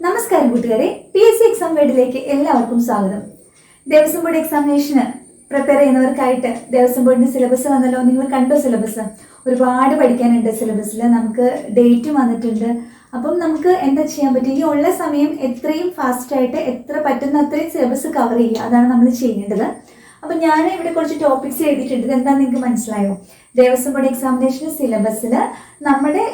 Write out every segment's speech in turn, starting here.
നമസ്കാരം കൂട്ടുകാരെ, PSC exam വേഡിലേക്ക് എല്ലാവർക്കും സ്വാഗതം. ദേവസ്വം ബോർഡ് എക്സാമിനേഷന് പ്രിപ്പയർ ചെയ്യുന്നവർക്കായിട്ട് ദേവസ്വം ബോർഡിന്റെ സിലബസ് വന്നല്ലോ. നിങ്ങൾ കണ്ടോ? സിലബസ് ഒരുപാട് പഠിക്കാനുണ്ട്. സിലബസിൽ നമുക്ക് ഡേറ്റ് വന്നിട്ടുണ്ട്. അപ്പം നമുക്ക് എന്താ ചെയ്യാൻ പറ്റും? ഇനി ഉള്ള സമയം എത്രയും ഫാസ്റ്റായിട്ട് എത്ര പറ്റുന്ന അത്രയും സിലബസ് കവർ ചെയ്യുക. അതാണ് നമ്മൾ ചെയ്യേണ്ടത്. അപ്പം ഞാൻ ഇവിടെ കുറച്ച് ടോപ്പിക്സ് എഴുതിയിട്ടുണ്ട്. ഇതെന്താണെന്ന് നിങ്ങൾക്ക് മനസ്സിലായോ? ദേവസ്വം ബോർഡ് എക്സാമിനേഷൻ സിലബസിൽ നമ്മുടെ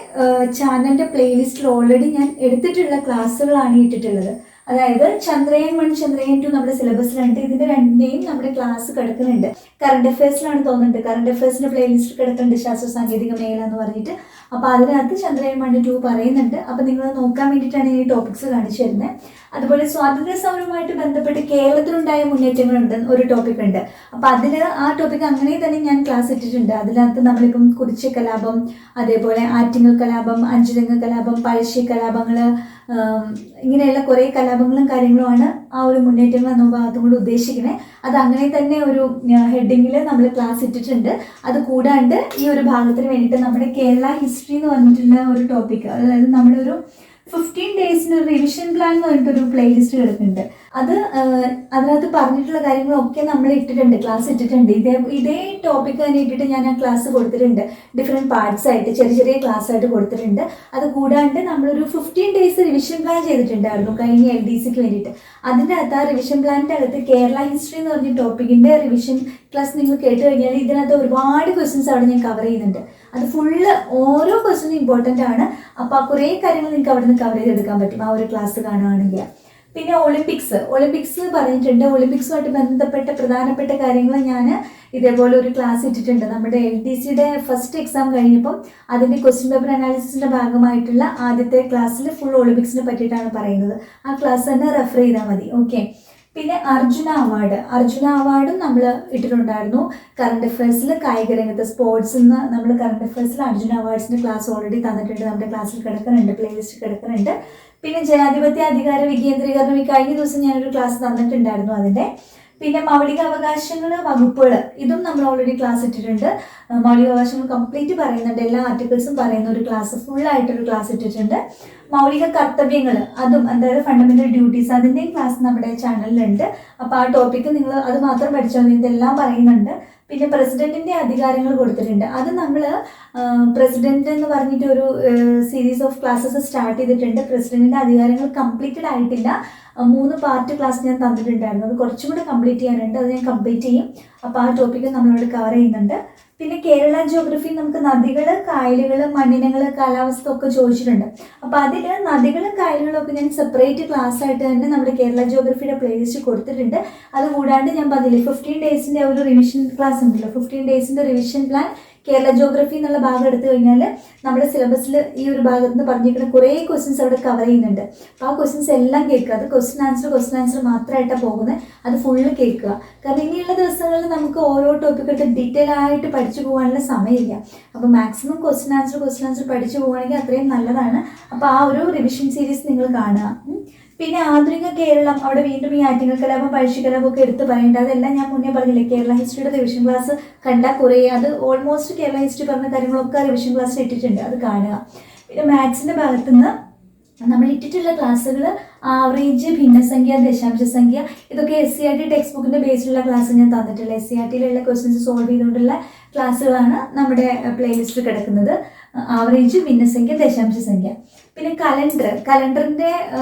ചാനലിൻ്റെ പ്ലേലിസ്റ്റിൽ ഓൾറെഡി ഞാൻ എടുത്തിട്ടുള്ള ക്ലാസ്സുകളാണ് ഇട്ടിട്ടുള്ളത്. അതായത് ചന്ദ്രയാൻ 1, ചന്ദ്രയാൻ 2 നമ്മുടെ സിലബസിലുണ്ട്. ഇതിൻ്റെ രണ്ടിൻ്റെയും നമ്മുടെ ക്ലാസ് കിടക്കുന്നുണ്ട്. കറണ്ട് അഫയേഴ്സിലാണ് തോന്നുന്നുണ്ട്. കറണ്ട് അഫയേഴ്സിൻ്റെ പ്ലേലിസ്റ്റ് കിടക്കുന്നുണ്ട്, ശാസ്ത്ര സാങ്കേതിക മേഖല എന്ന് പറഞ്ഞിട്ട്. അപ്പോൾ അതിനകത്ത് ചന്ദ്രയാൻ 1, 2 പറയുന്നുണ്ട്. അപ്പോൾ നിങ്ങൾ നോക്കാൻ വേണ്ടിയിട്ടാണ് ഈ ടോപ്പിക്സ് കാണിച്ചു തരുന്നത്. അതുപോലെ സ്വാതന്ത്ര്യ സമരവുമായിട്ട് ബന്ധപ്പെട്ട് കേരളത്തിലുണ്ടായ മുന്നേറ്റങ്ങളുണ്ട് ഒരു ടോപ്പിക് ഉണ്ട്. അപ്പോൾ ആ ടോപ്പിക് അങ്ങനെ തന്നെ ഞാൻ ക്ലാസ് ഇട്ടിട്ടുണ്ട്. അതിനകത്ത് നമ്മളിപ്പം കുറിച്യ കലാപം, അതേപോലെ ആറ്റിങ്ങൽ കലാപം, അഞ്ചുതെങ്ങ് കലാപം, പഴശ്ശി കലാപങ്ങൾ, ഇങ്ങനെയുള്ള കുറേ കലാപങ്ങളും കാര്യങ്ങളുമാണ് ആ ഒരു മുന്നേറ്റങ്ങൾ എന്ന ഭാഗത്തും കൂടി ഉദ്ദേശിക്കുന്നത്. അത് അങ്ങനെ തന്നെ ഒരു ഹെഡിങ്ങിൽ നമ്മൾ ക്ലാസ് ഇട്ടിട്ടുണ്ട്. അത് കൂടാണ്ട് ഈ ഒരു ഭാഗത്തിന് വേണ്ടിയിട്ട് നമ്മുടെ കേരള ഹിസ്റ്ററി എന്ന് പറഞ്ഞിട്ടുള്ള ഒരു ടോപ്പിക്, അതായത് നമ്മുടെ ഒരു 15 ഡേയ്സിന് ഒരു റിവിഷൻ പ്ലാൻ എന്ന് പറഞ്ഞിട്ടൊരു പ്ലേലിസ്റ്റ് കിടക്കുന്നുണ്ട്. അതിനകത്ത് പറഞ്ഞിട്ടുള്ള കാര്യങ്ങളൊക്കെ നമ്മൾ ഇട്ടിട്ടുണ്ട്, ക്ലാസ് ഇട്ടിട്ടുണ്ട്. ഇതേ ടോപ്പിക് തന്നെ ഇട്ടിട്ട് ഞാൻ ആ ക്ലാസ് കൊടുത്തിട്ടുണ്ട്. ഡിഫറെൻറ്റ് പാർട്സ് ആയിട്ട് ചെറിയ ക്ലാസ് ആയിട്ട് കൊടുത്തിട്ടുണ്ട്. അത് കൂടാണ്ട് നമ്മളൊരു 15 ഡേയ്സ് റിവിഷൻ പ്ലാൻ ചെയ്തിട്ടുണ്ടായിരുന്നു കഴിഞ്ഞ LDCക്ക് വേണ്ടിയിട്ട്. അതിൻ്റെ അകത്ത് ആ റിവിഷൻ പ്ലാനിൻ്റെ അകത്ത് കേരള ഹിസ്റ്ററി എന്ന് പറഞ്ഞ ടോപ്പിക്കിൻ്റെ റിവിഷൻ ക്ലാസ് നിങ്ങൾ കേട്ട് കഴിഞ്ഞാൽ ഇതിനകത്ത് ഒരുപാട് ക്വസ്റ്റ്യൻസ് അവിടെ ഞാൻ കവർ ചെയ്യുന്നുണ്ട്. അത് ഫുള്ള് ഓരോ ക്വസ്റ്റ്യനും ഇമ്പോർട്ടൻ്റ് ആണ്. അപ്പോൾ ആ കുറേ കാര്യങ്ങൾ നിങ്ങൾക്ക് അവിടെ നിന്ന് കവർ ചെയ്തെടുക്കാൻ പറ്റും ആ ഒരു ക്ലാസ് കാണുകയാണെങ്കിൽ. പിന്നെ ഒളിമ്പിക്സ് പറഞ്ഞിട്ടുണ്ട്. ഒളിമ്പിക്സുമായിട്ട് ബന്ധപ്പെട്ട പ്രധാനപ്പെട്ട കാര്യങ്ങൾ ഞാൻ ഇതേപോലെ ഒരു ക്ലാസ് ഇട്ടിട്ടുണ്ട്. നമ്മുടെ LDCയുടെ ഫസ്റ്റ് എക്സാം കഴിഞ്ഞപ്പം അതിൻ്റെ ക്വസ്റ്റ്യൻ പേപ്പർ അനാലിസിസിൻ്റെ ഭാഗമായിട്ടുള്ള ആദ്യത്തെ ക്ലാസ്സിൽ ഫുൾ ഒളിമ്പിക്സിനെ പറ്റിയിട്ടാണ് പറയുന്നത്. ആ ക്ലാസ് തന്നെ റെഫർ ചെയ്താൽ മതി. ഓക്കെ. പിന്നെ അർജുന അവാർഡും നമ്മൾ ഇട്ടിട്ടുണ്ടായിരുന്നു. കറണ്ട് അഫയേഴ്സിൽ കായിക രംഗത്ത് സ്പോർട്സിൽ നിന്ന് നമ്മൾ കറണ്ട് അഫയേഴ്സിൽ അർജുന അവാർഡ്സിൻ്റെ ക്ലാസ് ഓൾറെഡി തന്നിട്ടുണ്ട്. നമ്മുടെ ക്ലാസ്സിൽ കിടക്കുന്നുണ്ട്, പ്ലേലിസ്റ്റ് കിടക്കുന്നുണ്ട്. പിന്നെ ജനാധിപത്യ അധികാര വികേന്ദ്രീകരണം ഈ കഴിഞ്ഞ ദിവസം ഞാനൊരു ക്ലാസ് തന്നിട്ടുണ്ടായിരുന്നു അതിൻ്റെ. പിന്നെ മൗലിക അവകാശങ്ങൾ വകുപ്പുകൾ, ഇതും നമ്മൾ ഓൾറെഡി ക്ലാസ് ഇട്ടിട്ടുണ്ട്. മൗലിക അവകാശങ്ങൾ കംപ്ലീറ്റ് പറയുന്നുണ്ട്, എല്ലാ ആർട്ടിക്കിൾസും പറയുന്ന ഒരു ക്ലാസ് ഫുള്ളായിട്ടൊരു ക്ലാസ് ഇട്ടിട്ടുണ്ട്. മൗലിക കർത്തവ്യങ്ങൾ, അതും അതായത് ഫണ്ടമെൻ്റൽ ഡ്യൂട്ടീസ്, അതിൻ്റെയും ക്ലാസ് നമ്മുടെ ചാനലിലുണ്ട്. അപ്പോൾ ആ ടോപ്പിക്ക് നിങ്ങൾ അത് മാത്രം പഠിച്ചാൽ മതി, ഇതെല്ലാം പറയുന്നുണ്ട്. പിന്നെ പ്രസിഡന്റിൻ്റെ അധികാരങ്ങൾ കൊടുത്തിട്ടുണ്ട്. അത് നമ്മൾ പ്രസിഡന്റ് എന്ന് പറഞ്ഞിട്ട് ഒരു സീരീസ് ഓഫ് ക്ലാസ്സസ് സ്റ്റാർട്ട് ചെയ്തിട്ടുണ്ട്. പ്രസിഡന്റിൻ്റെ അധികാരങ്ങൾ കംപ്ലീറ്റഡ് ആയിട്ടില്ല. 3 പാർട്ട് ക്ലാസ് ഞാൻ തന്നിട്ടുണ്ടായിരുന്നു. അത് കുറച്ചും കൂടെ കംപ്ലീറ്റ് ചെയ്യാനുണ്ട്. അത് ഞാൻ കംപ്ലീറ്റ് ചെയ്യും. അപ്പോൾ ആ ടോപ്പിക്ക് നമ്മളിവിടെ കവർ ചെയ്യുന്നുണ്ട്. പിന്നെ കേരള ജിയോഗ്രഫി നമുക്ക് നദികൾ, കായലുകൾ, മണ്ണിനങ്ങൾ, കാലാവസ്ഥ ഒക്കെ ചോദിച്ചിട്ടുണ്ട്. അപ്പോൾ അതിൽ നദികളും കായലുകളും ഒക്കെ ഞാൻ സെപ്പറേറ്റ് ക്ലാസ് ആയിട്ട് തന്നെ നമ്മുടെ കേരള ജിയോഗ്രഫിയുടെ പ്ലേലിസ്റ്റ് കൊടുത്തിട്ടുണ്ട്. അതുകൂടാണ്ട് ഞാൻ പറഞ്ഞില്ലേ 15 ഡേയ്സിൻ്റെ ഒരു റിവിഷൻ ക്ലാസ് ഉണ്ടല്ലോ, 15 ഡേയ്സിൻ്റെ റിവിഷൻ പ്ലാൻ കേരള ജിയോഗ്രഫി എന്നുള്ള ഭാഗം എടുത്തു കഴിഞ്ഞാൽ നമ്മുടെ സിലബസിൽ ഈ ഒരു ഭാഗത്ത് നിന്ന് പറഞ്ഞിരിക്കുന്ന കുറേ ക്വസ്റ്റ്യൻസ് അവിടെ കവർ ചെയ്യുന്നുണ്ട്. അപ്പോൾ ആ ക്വസ്റ്റ്യൻസ് എല്ലാം കേൾക്കുക. അത് ക്വസ്റ്റ്യൻ ആൻസർ മാത്രമായിട്ടാണ് പോകുന്നത്. അത് ഫുള്ള് കേൾക്കുക. കാരണം ഇനിയുള്ള ദിവസങ്ങളിൽ നമുക്ക് ഓരോ ടോപ്പിക്കായിട്ട് ഡീറ്റെയിൽ ആയിട്ട് പഠിച്ചു പോകാനുള്ള സമയമില്ല. അപ്പോൾ മാക്സിമം ക്വസ്റ്റ്യൻ ആൻസർ പഠിച്ചു പോകുകയാണെങ്കിൽ അത്രയും നല്ലതാണ്. അപ്പോൾ ആ ഒരു റിവിഷൻ സീരീസ് നിങ്ങൾ കാണുക. പിന്നെ ആധുനിക കേരളം, അവിടെ വീണ്ടും ഈ ആറ്റിങ്ങൽ കലാപം, പഴശ്ശി കലാപം ഒക്കെ എടുത്ത് പറയേണ്ടത്. അതെല്ലാം ഞാൻ മുന്നേ പറഞ്ഞില്ലേ, കേരള ഹിസ്റ്ററിയുടെ റിവിഷൻ ക്ലാസ് കണ്ടാൽ കുറേ, അത് ഓൾമോസ്റ്റ് കേരള ഹിസ്റ്ററി പറഞ്ഞ കാര്യങ്ങളൊക്കെ റിവിഷൻ ക്ലാസ്സിൽ ഇട്ടിട്ടുണ്ട്, അത് കാണുക. പിന്നെ മാത്സിൻ്റെ ഭാഗത്തുനിന്ന് നമ്മൾ ഇട്ടിട്ടുള്ള ക്ലാസ്സുകൾ ആവറേജ്, ഭിന്നസംഖ്യ, ദശാംശസംഖ്യ, ഇതൊക്കെ SCERT ടെക്സ്റ്റ് ബുക്കിൻ്റെ ബേസിലുള്ള ക്ലാസ് ഞാൻ തന്നിട്ടുള്ള SCERTയിലുള്ള ക്വസ്റ്റ്യൻസ് സോൾവ് ചെയ്തുകൊണ്ടുള്ള ക്ലാസ്സുകളാണ് നമ്മുടെ പ്ലേലിസ്റ്റിൽ കിടക്കുന്നത്. ആവറേജ്, ഭിന്നസംഖ്യ, ദശാംശസംഖ്യ. പിന്നെ കലണ്ടറിൻ്റെ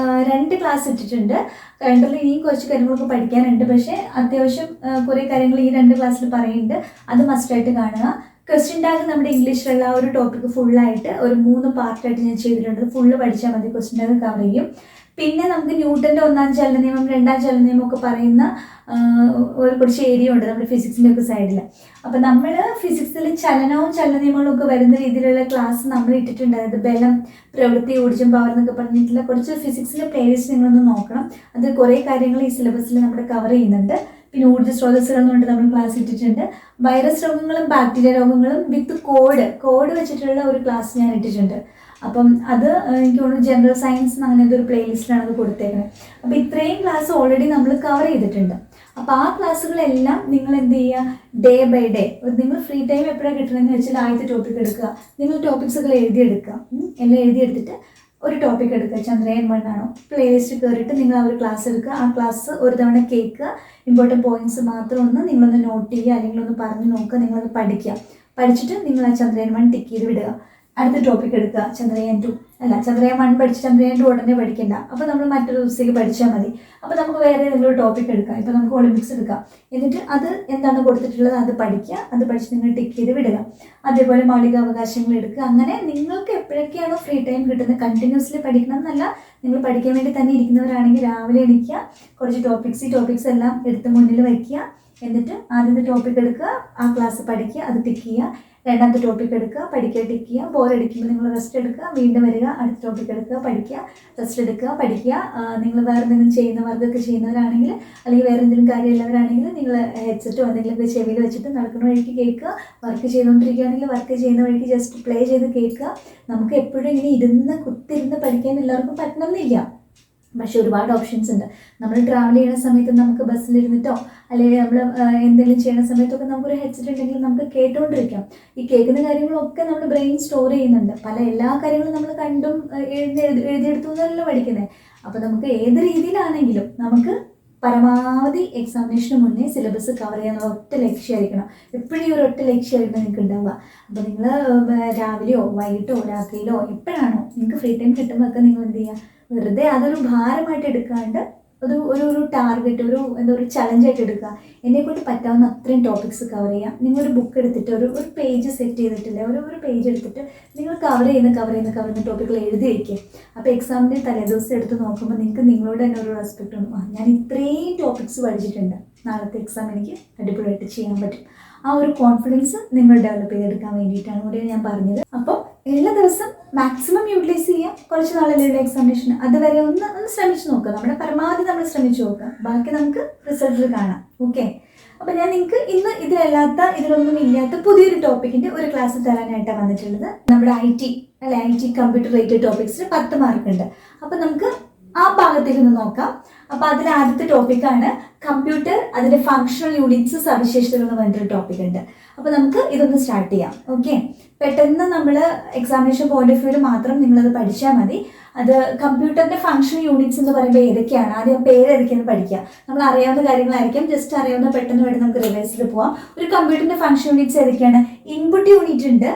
2 ക്ലാസ് ഇട്ടിട്ടുണ്ട്. കലണ്ടറിൽ ഇനിയും കുറച്ച് കാര്യങ്ങളൊക്കെ പഠിക്കാനുണ്ട്. പക്ഷേ അത്യാവശ്യം കുറേ കാര്യങ്ങൾ ഈ 2 ക്ലാസ്സിൽ പറയുന്നുണ്ട്. അത് മസ്റ്റായിട്ട് കാണുക. ക്വസ്റ്റ്യൻ ടാഗ് നമ്മുടെ ഇംഗ്ലീഷിലുള്ള ആ ഒരു ടോപ്പിക്ക് ഫുള്ളായിട്ട് ഒരു 3 പാർട്ടായിട്ട് ഞാൻ ചെയ്തിട്ടുണ്ട്. ഫുള്ള് പഠിച്ചാൽ മതി, ക്വസ്റ്റ്യൻ ടാഗ് കവർ ചെയ്യും. പിന്നെ നമുക്ക് ന്യൂട്ടൻ്റെ 1ാം ചലന നിയമം, 2ാം ചലന നിയമം ഒക്കെ പറയുന്ന ഒരു കുറച്ച് ഏരിയ ഉണ്ട് നമ്മുടെ ഫിസിക്സിൻ്റെ ഒക്കെ സൈഡിൽ. അപ്പോൾ നമ്മൾ ഫിസിക്സിൽ ചലനവും ചലന നിയമങ്ങളും ഒക്കെ വരുന്ന രീതിയിലുള്ള ക്ലാസ് നമ്മൾ ഇട്ടിട്ടുണ്ട്. അതായത് ബലം, പ്രവൃത്തി, ഊർജ്ജം, പവർ എന്നൊക്കെ പറഞ്ഞിട്ടുള്ള കുറച്ച് ഫിസിക്സിലെ പ്ലേലിസ്റ്റ് നിങ്ങളൊന്ന് നോക്കണം. അത് കുറേ കാര്യങ്ങൾ ഈ സിലബസിൽ നമ്മുടെ കവർ ചെയ്യുന്നുണ്ട്. പിന്നെ ഊർജ്ജ സ്രോതസ്സുകൾ എന്നുകൊണ്ട് നമ്മൾ ക്ലാസ് ഇട്ടിട്ടുണ്ട്. വൈറസ് രോഗങ്ങളും ബാക്ടീരിയ രോഗങ്ങളും വിത്ത് കോഡ് വെച്ചിട്ടുള്ള ഒരു ക്ലാസ് ഞാൻ ഇട്ടിട്ടുണ്ട്. അപ്പം അത് എനിക്ക് തോന്നുന്നു ജനറൽ സയൻസ് അങ്ങനത്തെ ഒരു പ്ലേലിസ്റ്റിലാണ് അത് കൊടുത്തേക്കുന്നത്. അപ്പോൾ ഇത്രയും ക്ലാസ് ഓൾറെഡി നമ്മൾ കവർ ചെയ്തിട്ടുണ്ട്. അപ്പോൾ ആ ക്ലാസ്സുകളെല്ലാം നിങ്ങൾ എന്ത് ചെയ്യുക, ഡേ ബൈ ഡേ, നിങ്ങൾ ഫ്രീ ടൈം എപ്പോഴാണ് കിട്ടണമെന്ന് വെച്ചാൽ ആദ്യത്തെ ടോപ്പിക് എടുക്കുക. നിങ്ങൾ ടോപ്പിക്സുകൾ എഴുതിയെടുക്കുക. എല്ലാം എഴുതിയെടുത്തിട്ട് ഒരു ടോപ്പിക് എടുക്കുക, ചന്ദ്രയാൻ 1 ആണോ, പ്ലേലിസ്റ്റ് കയറിയിട്ട് നിങ്ങൾ ആ ഒരു ക്ലാസ് എടുക്കുക. ആ ക്ലാസ് ഒരു തവണ കേൾക്കുക, ഇമ്പോർട്ടൻറ്റ് പോയിന്റ്സ് മാത്രം നിങ്ങളൊന്ന് നോട്ട് ചെയ്യുക, അല്ലെങ്കിൽ ഒന്ന് പറഞ്ഞു നോക്കുക, നിങ്ങളത് പഠിക്കുക. പഠിച്ചിട്ട് നിങ്ങൾ ആ ചന്ദ്രയാൻ 1 ടിക്ക് ചെയ്ത് വിടുക. അടുത്ത ടോപ്പിക് എടുക്കുക, ചന്ദ്രയാൻ 2 അല്ല, ചന്ദ്രയാൻ 1 പഠിച്ച് ചന്ദ്രയാൻ 2 ഉടനെ പഠിക്കണ്ട. അപ്പോൾ നമ്മൾ മറ്റൊരു ദിവസത്തേക്ക് പഠിച്ചാൽ മതി. അപ്പോൾ നമുക്ക് വേറെ ഏതെങ്കിലും ടോപ്പിക് എടുക്കാം. ഇപ്പോൾ നമുക്ക് ഒളിമ്പിക്സ് എടുക്കാം. എന്നിട്ട് അത് എന്താണ് കൊടുത്തിട്ടുള്ളത് അത് പഠിക്കുക. അത് പഠിച്ച് നിങ്ങൾ ടിക്ക് ചെയ്ത് വിടുക. അതേപോലെ മൗലികാവകാശങ്ങൾ എടുക്കുക. അങ്ങനെ നിങ്ങൾക്ക് എപ്പോഴൊക്കെയാണോ ഫ്രീ ടൈം കിട്ടുന്നത്, കണ്ടിന്യൂസ്ലി പഠിക്കണം എന്നല്ല, നിങ്ങൾ പഠിക്കാൻ വേണ്ടി തന്നെ ഇരിക്കുന്നവരാണെങ്കിൽ രാവിലെ എണീക്കുക, കുറച്ച് ടോപ്പിക്സ് എല്ലാം എടുത്ത് മുന്നിൽ വയ്ക്കുക. എന്നിട്ട് ആദ്യത്തെ ടോപ്പിക് എടുക്കുക, ആ ക്ലാസ് പഠിക്കുക, അത് ടിക്ക് ചെയ്യുക. രണ്ടാമത്തെ ടോപ്പിക് എടുക്കുക, പഠിക്കുക, ടിക്ക് ചെയ്യുക. ബോറടിക്കുമ്പോൾ നിങ്ങൾ റെസ്റ്റ് എടുക്കുക, വീണ്ടും വരിക, അടുത്ത ടോപ്പിക് എടുക്കുക, പഠിക്കുക, റെസ്റ്റ് എടുക്കുക, പഠിക്കുക. നിങ്ങൾ വേറെ എന്തെങ്കിലും വർക്കൊക്കെ ചെയ്യുന്നവരാണെങ്കിൽ, അല്ലെങ്കിൽ വേറെ എന്തെങ്കിലും കാര്യമുള്ളവരാണെങ്കിൽ നിങ്ങൾ ഹെഡ്സെറ്റോ എന്തെങ്കിലുമൊക്കെ ചെവിയിൽ വെച്ചിട്ട് നടക്കുന്ന വഴിക്ക് കേൾക്കുക. വർക്ക് ചെയ്തുകൊണ്ടിരിക്കുകയാണെങ്കിൽ വർക്ക് ചെയ്യുന്ന വഴിക്ക് ജസ്റ്റ് പ്ലേ ചെയ്ത് കേൾക്കുക. നമുക്ക് എപ്പോഴും ഇങ്ങനെ കുത്തിരുന്ന് പഠിക്കാൻ എല്ലാവർക്കും പറ്റണമെന്നില്ല. പക്ഷെ ഒരുപാട് ഓപ്ഷൻസ് ഉണ്ട്. നമ്മൾ ട്രാവൽ ചെയ്യുന്ന സമയത്ത് നമുക്ക് ബസ്സിലിരുന്നിട്ടോ അല്ലെങ്കിൽ നമ്മൾ എന്തെങ്കിലും ചെയ്യുന്ന സമയത്തൊക്കെ നമുക്കൊരു ഹെഡ്സെറ്റ് ഉണ്ടെങ്കിൽ നമുക്ക് കേട്ടുകൊണ്ടിരിക്കാം. ഈ കേൾക്കുന്ന കാര്യങ്ങളൊക്കെ നമ്മുടെ ബ്രെയിൻ സ്റ്റോർ ചെയ്യുന്നുണ്ട്. എല്ലാ കാര്യങ്ങളും നമ്മൾ കണ്ടും എഴുതിയെടുത്തുന്നല്ല പഠിക്കുന്നത്. അപ്പോൾ നമുക്ക് ഏത് രീതിയിലാണെങ്കിലും നമുക്ക് പരമാവധി എക്സാമിനേഷന് മുന്നേ സിലബസ് കവർ ചെയ്യാനുള്ള ഒറ്റ ലക്ഷ്യമായിരിക്കണം. എപ്പോഴും ഈ ഒരു ഒറ്റ ലക്ഷ്യമായിരിക്കണം നിങ്ങൾക്ക് ഉണ്ടാവുക. അപ്പോൾ നിങ്ങൾ രാവിലെയോ വൈകിട്ടോ രാത്രിയിലോ എപ്പോഴാണോ നിങ്ങൾക്ക് ഫ്രീ ടൈം കിട്ടുമ്പോഴൊക്കെ നിങ്ങൾ എന്ത് ചെയ്യുക, വെറുതെ അതൊരു ഭാരമായിട്ട് എടുക്കാണ്ട് ഒരു ടാർഗറ്റ്, ഒരു ചലഞ്ചായിട്ട് എടുക്കുക. എന്നെക്കൊണ്ട് പറ്റാവുന്ന അത്രയും ടോപ്പിക്സ് കവർ ചെയ്യാം. നിങ്ങളൊരു ബുക്ക് എടുത്തിട്ട് ഒരു പേജ് സെറ്റ് ചെയ്തിട്ടില്ല, ഒരു പേജ് എടുത്തിട്ട് നിങ്ങൾ കവർ ചെയ്യുന്ന ടോപ്പിക്കുകൾ എഴുതി വയ്ക്കുക. അപ്പോൾ എക്സാമിൻ്റെ തലേദിവസം എടുത്ത് നോക്കുമ്പോൾ നിങ്ങൾക്ക് നിങ്ങളോട് തന്നെ ഒരു റെസ്പെക്റ്റ് ഉണ്ട്. ഞാൻ ഇത്രയും ടോപ്പിക്സ് പഠിച്ചിട്ടുണ്ട്, നാളത്തെ എക്സാം എനിക്ക് അടിപൊളിയായിട്ട് ചെയ്യാൻ പറ്റും. ആ ഒരു കോൺഫിഡൻസ് നിങ്ങൾ ഡെവലപ്പ് ചെയ്തെടുക്കാൻ വേണ്ടിയിട്ടാണ് കൂടി ഞാൻ പറഞ്ഞത്. അപ്പോൾ എല്ലാ ദിവസം മാക്സിമം യൂട്ടിലൈസ് ചെയ്യാം. കുറച്ച് നാളല്ലേ എക്സാമിനേഷൻ, അതുവരെ ഒന്ന് ശ്രമിച്ച് നോക്കുക. നമ്മുടെ പരമാവധി നമ്മൾ ശ്രമിച്ച് നോക്കുക. ബാക്കി നമുക്ക് റിസൾട്ടിൽ കാണാം. ഓക്കെ, അപ്പോൾ ഞാൻ നിങ്ങൾക്ക് ഇന്ന് ഇതിലൊന്നും ഇല്ലാത്ത പുതിയൊരു ടോപ്പിക്കിൻ്റെ ഒരു ക്ലാസ് തരാനായിട്ടാണ് വന്നിട്ടുള്ളത്. നമ്മുടെ ഐ ടി കമ്പ്യൂട്ടർ റിലേറ്റഡ് ടോപ്പിക്സിന് 10 മാർക്കുണ്ട്. അപ്പോൾ നമുക്ക് ആ ഭാഗത്തേക്ക് ഒന്ന് നോക്കാം. അപ്പോൾ അതിൽ ആദ്യത്തെ ടോപ്പിക്കാണ് കമ്പ്യൂട്ടർ, അതിൻ്റെ ഫങ്ഷണൽ യൂണിറ്റ്സ്, സവിശേഷതകൾ എന്ന് പറഞ്ഞിട്ടൊരു ടോപ്പിക് ഉണ്ട്. അപ്പോൾ നമുക്ക് ഇതൊന്ന് സ്റ്റാർട്ട് ചെയ്യാം. ഓക്കെ, പെട്ടെന്ന് നമ്മൾ എക്സാമിനേഷൻ പോയിന്റ് ഓഫ് വ്യൂവിൽ മാത്രം നിങ്ങളത് പഠിച്ചാൽ മതി. അത് കമ്പ്യൂട്ടറിൻ്റെ ഫങ്ഷണൽ യൂണിറ്റ്സ് എന്ന് പറയുമ്പോൾ ഏതൊക്കെയാണ്, ആദ്യം പേര് ഏതൊക്കെയാണ് പഠിക്കുക. നമ്മൾ അറിയാവുന്ന കാര്യങ്ങളായിരിക്കും, ജസ്റ്റ് അറിയാവുന്ന പെട്ടെന്ന് നമുക്ക് റിവൈസ് ചെയ്ത് പോവാം. ഒരു കമ്പ്യൂട്ടറിൻ്റെ ഫങ്ഷണൽ യൂണിറ്റ്സ് ഏതൊക്കെയാണ്? ഇൻപുട്ട് യൂണിറ്റ് ഉണ്ട്,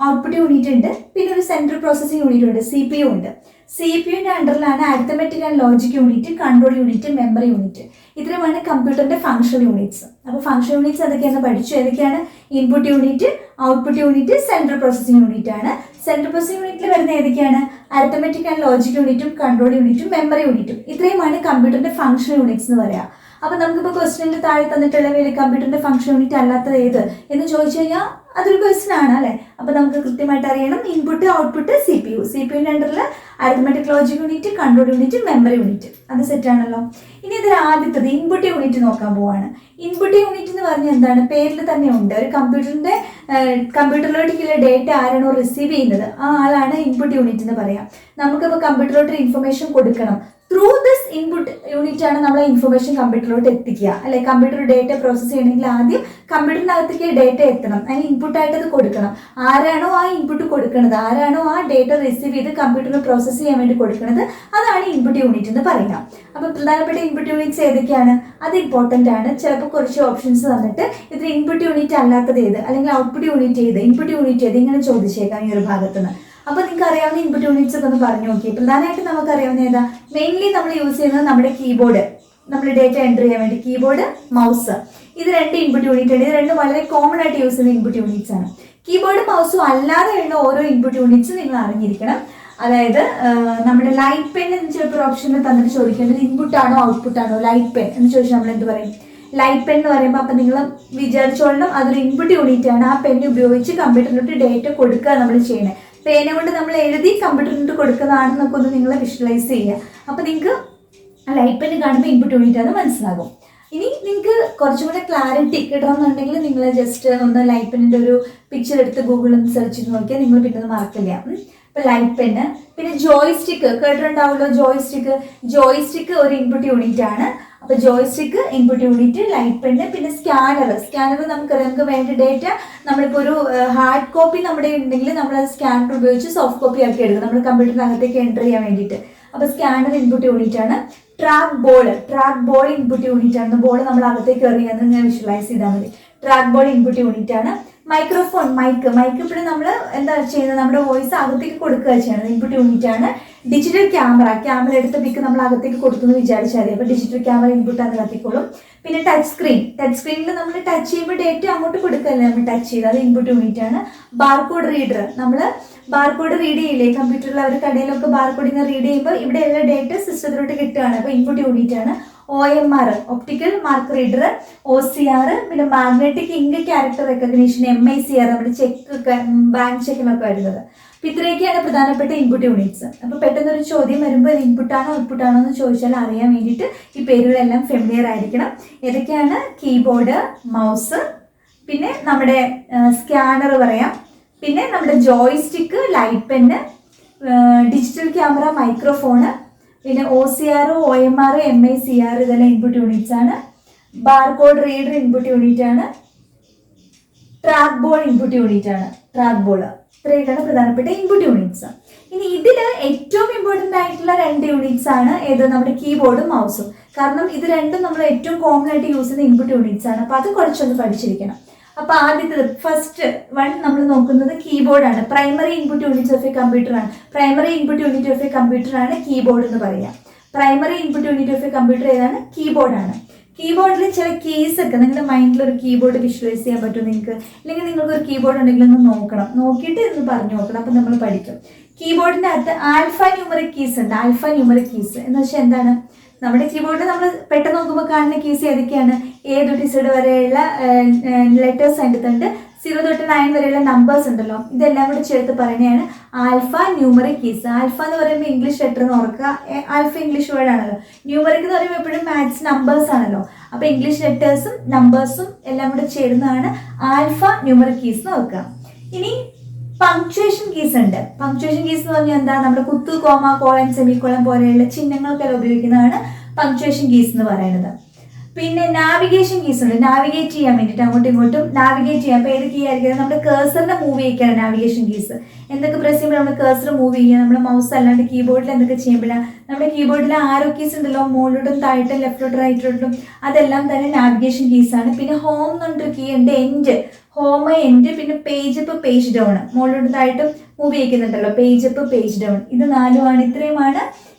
ഔട്ട്പുട്ട് യൂണിറ്റ് ഉണ്ട്, പിന്നെ ഒരു സെൻട്രൽ പ്രോസസ്സിംഗ് യൂണിറ്റ് ഉണ്ട്, CPU ഉണ്ട്. CPU-ന്റെ അണ്ടറിലാണ് arithmetic and logic unit, control unit, memory unit. ഇത്രയുമാണ് കമ്പ്യൂട്ടറിന്റെ ഫങ്ഷണൽ യൂണിറ്റ്സ്. അപ്പോൾ ഫങ്ഷണൽ യൂണിറ്റ്സ് അതൊക്കെയാണ് പഠിച്ചു. ഏതൊക്കെയാണ്? Input unit, output unit, central processing unit ആണ്. സെൻട്രൽ പ്രോസസ്സിംഗ് യൂണിറ്റിൽ വരുന്ന ഏതൊക്കെയാണ്? അരിത്തമെറ്റിക് ആൻഡ് ലോജിക് യൂണിറ്റും, കൺട്രോൾ യൂണിറ്റും, മെമ്മറി യൂണിറ്റും. ഇത്രയുമാണ് കമ്പ്യൂട്ടറിന്റെ ഫങ്ഷണൽ യൂണിറ്റ്സ് എന്ന് പറയാം. അപ്പോൾ നമുക്കിപ്പോൾ ക്വസ്റ്റ്യനിൽ താഴെ തന്നിട്ടുള്ള കമ്പ്യൂട്ടറിന്റെ ഫങ്ഷൻ യൂണിറ്റ് അല്ലാത്തത് ഏത് എന്ന് ചോദിച്ചു കഴിഞ്ഞാൽ അതൊരു ക്വസ്റ്റ്യൻ ആണ് അല്ലേ. അപ്പോൾ നമുക്ക് കൃത്യമായിട്ട് അറിയണം ഇൻപുട്ട്, ഔട്ട്പുട്ട്, CPU-ന്റെ അണ്ടറിൽ arithmetic logic unit, control unit, memory unit. അത് സെറ്റാണല്ലോ. ഇനി ഇതിൽ ആദ്യത്തത് ഇൻപുട്ട് യൂണിറ്റ് നോക്കാൻ പോവാണ്. ഇൻപുട്ട് യൂണിറ്റ് എന്ന് പറഞ്ഞാൽ എന്താണ്? പേരിൽ തന്നെ ഉണ്ട്. ഒരു കമ്പ്യൂട്ടറിലോട്ടേക്കുള്ള ഡേറ്റ ആരാണോ റിസീവ് ചെയ്യുന്നത് ആ ആളാണ് ഇൻപുട്ട് യൂണിറ്റ് എന്ന് പറയാം. നമുക്കിപ്പോൾ കമ്പ്യൂട്ടറിലോട്ട് ഇൻഫർമേഷൻ കൊടുക്കണം. ത്രൂ ദിസ് ഇൻപുട്ട് യൂണിറ്റ് ആണ് നമ്മൾ ഇൻഫർമേഷൻ കമ്പ്യൂട്ടറിലോട്ട് എത്തിക്കുക അല്ലെ. കമ്പ്യൂട്ടർ ഡേറ്റ പ്രോസസ്സ് ചെയ്യണമെങ്കിൽ ആദ്യം കമ്പ്യൂട്ടറിനകത്തേക്ക് ഡേറ്റ എത്തണം, അതിന് ഇൻപുട്ടായിട്ട് അത് കൊടുക്കണം. ആരാണോ ആ ഇൻപുട്ട് കൊടുക്കുന്നത്, ആരാണോ ആ ഡേറ്റ റിസീവ് ചെയ്ത് കമ്പ്യൂട്ടറിൽ പ്രോസസ്സ് ചെയ്യാൻ വേണ്ടി കൊടുക്കുന്നത്, അതാണ് ഇൻപുട്ട് യൂണിറ്റ് എന്ന് പറയാം. അപ്പോൾ പ്രധാനപ്പെട്ട ഇൻപുട്ട് യൂണിറ്റ്സ് ഏതൊക്കെയാണ്? അത് ഇമ്പോർട്ടൻ്റ് ആണ്. ചിലപ്പോൾ കുറച്ച് ഓപ്ഷൻസ് തന്നിട്ട് ഇതിൽ ഇൻപുട്ട് യൂണിറ്റ് അല്ലാത്തത് ഏത്, അല്ലെങ്കിൽ ഔട്ട്പുട്ട് യൂണിറ്റ് ഏത്, ഇൻപുട്ട് യൂണിറ്റ് ഏത്, ഇങ്ങനെ ചോദിച്ചേക്കാം ഈ ഒരു ഭാഗത്തുനിന്ന്. അപ്പോൾ നിങ്ങൾക്ക് അറിയാവുന്ന ഇൻപുട്ട് യൂണിറ്റ്സ് ഒക്കെ ഒന്ന് പറഞ്ഞു നോക്കി. പ്രധാനമായിട്ട് നമുക്ക് അറിയാവുന്ന ഏതാ? മെയിൻലി നമ്മൾ യൂസ് ചെയ്യുന്നത് നമ്മുടെ കീബോർഡ്, നമ്മൾ ഡേറ്റ എൻ്റർ ചെയ്യാൻ വേണ്ടി കീബോർഡ്, മൗസ്. ഇത് 2 ഇൻപുട്ട് യൂണിറ്റ് ഉണ്ട്. ഇത് 2 വളരെ കോമൺ ആയിട്ട് യൂസ് ചെയ്യുന്ന ഇൻപുട്ട് യൂണിറ്റ്സ് ആണ്. കീബോർഡ് മൗസും അല്ലാതെയുള്ള ഓരോ ഇൻപുട്ട് യൂണിറ്റ്സ് നിങ്ങൾ അറിഞ്ഞിരിക്കണം. അതായത് നമ്മുടെ ലൈറ്റ് പെൻ എന്ന് ചിലപ്പോൾ ഒരു ഓപ്ഷനിൽ തന്നിട്ട് ചോദിക്കേണ്ടത് ഇൻപുട്ടാണോ ഔട്ട്പുട്ടാണോ. ലൈറ്റ് പെൻ എന്ന് ചോദിച്ചാൽ നമ്മൾ എന്ത് പറയും? ലൈറ്റ് പെൻ എന്ന് പറയുമ്പോൾ അപ്പം നിങ്ങൾ വിചാരിച്ചോളണം അതൊരു ഇൻപുട്ട് യൂണിറ്റ് ആണ്. ആ പെൻ ഉപയോഗിച്ച് കമ്പ്യൂട്ടറിലോട്ട് ഡേറ്റ കൊടുക്കുക നമ്മൾ ചെയ്യണേ. പേന കൊണ്ട് നമ്മൾ എഴുതി കമ്പ്യൂട്ടറിലോട്ട് കൊടുക്കുന്നതാണെന്നൊക്കെ ഒന്ന് നിങ്ങൾ വിഷ്വലൈസ് ചെയ്യുക. അപ്പോൾ നിങ്ങൾക്ക് ലൈറ്റ് പെൻ കാണുമ്പോൾ ഇൻപുട്ട് യൂണിറ്റ് ആണ് മനസ്സിലാകും. ഇനി നിങ്ങൾക്ക് കുറച്ചും കൂടെ ക്ലാരിറ്റി കിട്ടണമെന്നുണ്ടെങ്കിൽ നിങ്ങൾ ജസ്റ്റ് ഒന്ന് ലൈറ്റ് പെന്നിൻ്റെ ഒരു പിക്ചർ എടുത്ത് ഗൂഗിളിൽ സെർച്ച് ചെയ്ത് നോക്കിയാൽ നിങ്ങൾ പിന്നെ അത് മറക്കില്ല. ഇപ്പോൾ ലൈറ്റ് പെന്ന്, പിന്നെ ജോയ് സ്റ്റിക്ക് കേട്ടിട്ടുണ്ടാവുമല്ലോ. ജോയ് സ്റ്റിക്ക് ഒരു ഇൻപുട്ട് യൂണിറ്റ് ആണ്. അപ്പോൾ joystick, input unit, light pen, പിന്നെ സ്കാനർ നമുക്ക് വേണ്ട ഡേറ്റ നമ്മളിപ്പോൾ ഒരു ഹാർഡ് കോപ്പി നമ്മുടെ ഉണ്ടെങ്കിൽ നമ്മൾ അത് സ്കാനർ ഉപയോഗിച്ച് സോഫ്റ്റ് കോപ്പി ആക്കി എടുക്കും നമ്മൾ കമ്പ്യൂട്ടറിനകത്തേക്ക് എൻ്റർ ചെയ്യാൻ വേണ്ടിയിട്ട്. അപ്പോൾ സ്കാനർ ഇൻപുട്ട് യൂണിറ്റ് ആണ്. ട്രാക്ക് ബോൾ ഇൻപുട്ട് യൂണിറ്റ് ആണ്. ബോൾ നമ്മൾ അകത്തേക്ക് എറിയാന്ന് ഞാൻ വിഷ്വലൈസ് ചെയ്താൽ മതി. ട്രാക്ക് ബോൾ ഇൻപുട്ട് യൂണിറ്റ് ആണ്. മൈക്രോഫോൺ, മൈക്ക് ഇപ്പോഴും നമ്മൾ എന്താ ചെയ്യുന്നത്, നമ്മുടെ വോയിസ് അകത്തേക്ക് കൊടുക്കുക ചെയ്യുന്നത്, ഇൻപുട്ട് യൂണിറ്റ് ആണ്. ഡിജിറ്റൽ ക്യാമറ എടുത്ത പിക്ക് നമ്മൾ അകത്തേക്ക് കൊടുത്തു എന്ന് വിചാരിച്ചാൽ മതി. അപ്പോൾ ഡിജിറ്റൽ ക്യാമറ ഇൻപുട്ട് ആണ് കത്തിക്കോളും. പിന്നെ ടച്ച് സ്ക്രീനിൽ നമ്മൾ ടച്ച് ചെയ്യുമ്പോൾ ഡേറ്റ അങ്ങോട്ട് കൊടുക്കല്ലേ നമ്മൾ ടച്ച് ചെയ്ത്, അത് ഇൻപുട്ട് യൂണിറ്റ് ആണ്. ബാർകോഡ് റീഡർ, നമ്മൾ ബാർകോഡ് റീഡ് ചെയ്യില്ലേ കമ്പ്യൂട്ടറിൽ, അവർ കടയിലൊക്കെ ബാർകോഡിങ് റീഡ് ചെയ്യുമ്പോൾ ഇവിടെയുള്ള ഡേറ്റ സിസ്റ്റത്തിലോട്ട് കിട്ടുകയാണ്. അപ്പോൾ ഇൻപുട്ട് യൂണിറ്റ് ആണ്. OMR, optical mark reader, OCR, പിന്നെ magnetic ink character recognition, MICR, നമ്മുടെ ചെക്ക് ബാങ്ക് ചെക്കിനൊക്കെ വരുന്നത്. അപ്പോൾ ഇത്രയൊക്കെയാണ് പ്രധാനപ്പെട്ട ഇൻപുട്ട് യൂണിറ്റ്സ്. അപ്പോൾ പെട്ടെന്നൊരു ചോദ്യം വരുമ്പോൾ ഇത് ഇൻപുട്ടാണോ ഔട്ട്പുട്ടാണോ എന്ന് ചോദിച്ചാൽ അറിയാൻ വേണ്ടിയിട്ട് ഈ പേരുകളെല്ലാം ഫെമിലിയർ ആയിരിക്കണം. ഏതൊക്കെയാണ്? കീബോർഡ്, മൗസ്, പിന്നെ നമ്മുടെ സ്കാനർ പറയാം, പിന്നെ നമ്മുടെ joystick, light pen, digital camera, microphone, പിന്നെ OCR, OMR, MICR ഇതെല്ലാം ഇൻപുട്ട് യൂണിറ്റ്സ് ആണ്. ബാർകോഡ് റീഡർ ഇൻപുട്ട് യൂണിറ്റ് ആണ്. ട്രാക്ക് ബോൾ ഇൻപുട്ട് യൂണിറ്റ് ആണ്. ഇത്രയൊക്കെയാണ് പ്രധാനപ്പെട്ട ഇൻപുട്ട് യൂണിറ്റ്സ്. ഇനി ഇതിൽ ഏറ്റവും ഇമ്പോർട്ടൻ്റ് ആയിട്ടുള്ള 2 യൂണിറ്റ്സ് ആണ് ഏത്? നമ്മുടെ കീബോർഡും മൗസും. കാരണം ഇത് രണ്ടും നമ്മൾ ഏറ്റവും കോമൺ ആയിട്ട് യൂസ് ചെയ്യുന്ന ഇൻപുട്ട് യൂണിറ്റ്സ് ആണ്. അപ്പോൾ അത് കുറച്ചൊന്ന് പഠിച്ചിരിക്കണം. അപ്പോൾ ആദ്യത്തെ ഫസ്റ്റ് വൺ നമ്മൾ നോക്കുന്നത് കീബോർഡാണ്. Primary input unit of a computer ആണ് കീബോർഡ് എന്ന് പറയുക. Primary input unit of a computer ഏതാണ്? കീബോർഡാണ്. കീബോർഡിൽ ചില കീസ് ഒക്കെ നിങ്ങളുടെ മൈൻഡിൽ ഒരു കീബോർഡ് വിഷ്വലൈസ് ചെയ്യാൻ പറ്റും നിങ്ങൾക്ക്, അല്ലെങ്കിൽ നിങ്ങൾക്ക് ഒരു കീബോർഡ് ഉണ്ടെങ്കിൽ ഒന്ന് നോക്കിയിട്ട് ഇന്ന് പറഞ്ഞു നോക്കണം. അപ്പം നമ്മൾ പഠിക്കും. കീബോർഡിൻ്റെ അകത്ത് ആൽഫ ന്യൂമറിക് കീസ് ഉണ്ട്. എന്ന് വെച്ചാൽ എന്താണ്? നമ്മുടെ കീബോർഡിൽ നമ്മൾ പെട്ടെന്ന് നോക്കുമ്പോൾ കാണുന്ന കീസ് ഏതൊക്കെയാണ്? A തൊട്ട് Z വരെയുള്ള ലെറ്റേഴ്സ് അതിൻ്റെ 0 തൊട്ട് 9 വരെയുള്ള നമ്പേഴ്സ് ഉണ്ടല്ലോ, ഇതെല്ലാം കൂടി ചേർത്ത് പറയുന്നതാണ് ആൽഫ ന്യൂമറിക് കീസ്. ആൽഫ എന്ന് പറയുമ്പോൾ ഇംഗ്ലീഷ് ലെറ്റർ എന്ന് ഓർക്കുക. ആൽഫ ഇംഗ്ലീഷ് വേർഡ് ആണല്ലോ. ന്യൂമറിക് എന്ന് പറയുമ്പോൾ എപ്പോഴും മാത്സ് നമ്പേഴ്സ് ആണല്ലോ. അപ്പോൾ ഇംഗ്ലീഷ് ലെറ്റേഴ്സും നമ്പേഴ്സും എല്ലാം കൂടി ചേരുന്നതാണ് ആൽഫ ന്യൂമറിക് കീസ് എന്ന് ഓർക്കുക. ഇനി പങ്ക്ച്വേഷൻ കീസ് ഉണ്ട്. പങ്ക്ച്വേഷൻ കീസ് എന്ന് പറഞ്ഞാൽ എന്താ? നമ്മുടെ കുത്തു, കോമ, കോളൻ, സെമിക്കോളൻ പോലെയുള്ള ചിഹ്നങ്ങൾക്കെല്ലാം ഉപയോഗിക്കുന്നതാണ് പങ്ക്ച്വേഷൻ കീസ് എന്ന് പറയുന്നത്. പിന്നെ നാവിഗേഷൻ കീസ് ഉണ്ട്. നാവിഗേറ്റ് ചെയ്യാൻ വേണ്ടിയിട്ട് അങ്ങോട്ടും ഇങ്ങോട്ടും നാവിഗേറ്റ് ചെയ്യാം. അപ്പോൾ ഏത് കീ ആയിരിക്കും? നമ്മുടെ കേഴ്സറിനെ മൂവ് ചെയ്യിക്കാണ് നാവിഗേഷൻ കീസ്. എന്തൊക്കെ പ്രസ് ചെയ്യുമ്പോൾ നമ്മൾ കേഴ്സർ മൂവ് ചെയ്യുക. നമ്മുടെ മൗസ് അല്ലാണ്ട് കീബോർഡിൽ എന്തൊക്കെ ചെയ്യുമ്പോഴാണ് നമ്മുടെ കീബോർഡിൽ ആരോ കീസ് ഉണ്ടല്ലോ, മുകളിലോട്ടും താഴോട്ടും ലെഫ്റ്റിലോട്ടും റൈറ്റിലോട്ടും, അതെല്ലാം തന്നെ നാവിഗേഷൻ കീസാണ്. പിന്നെ ഹോം എന്നൊരു കീ ഉണ്ട്, എൻഡ്, ഹോം, എൻഡ്, പിന്നെ പേജ് അപ്പ്, പേജ് ഡൗൺ, മുകളിലോട്ടും താഴോട്ടും മൂവ് ചെയ്യിക്കുന്നുണ്ടല്ലോ, പേജ് അപ്പ്, പേജ് ഡൗൺ. ഇത് 4 ഇത്രയുമാണ്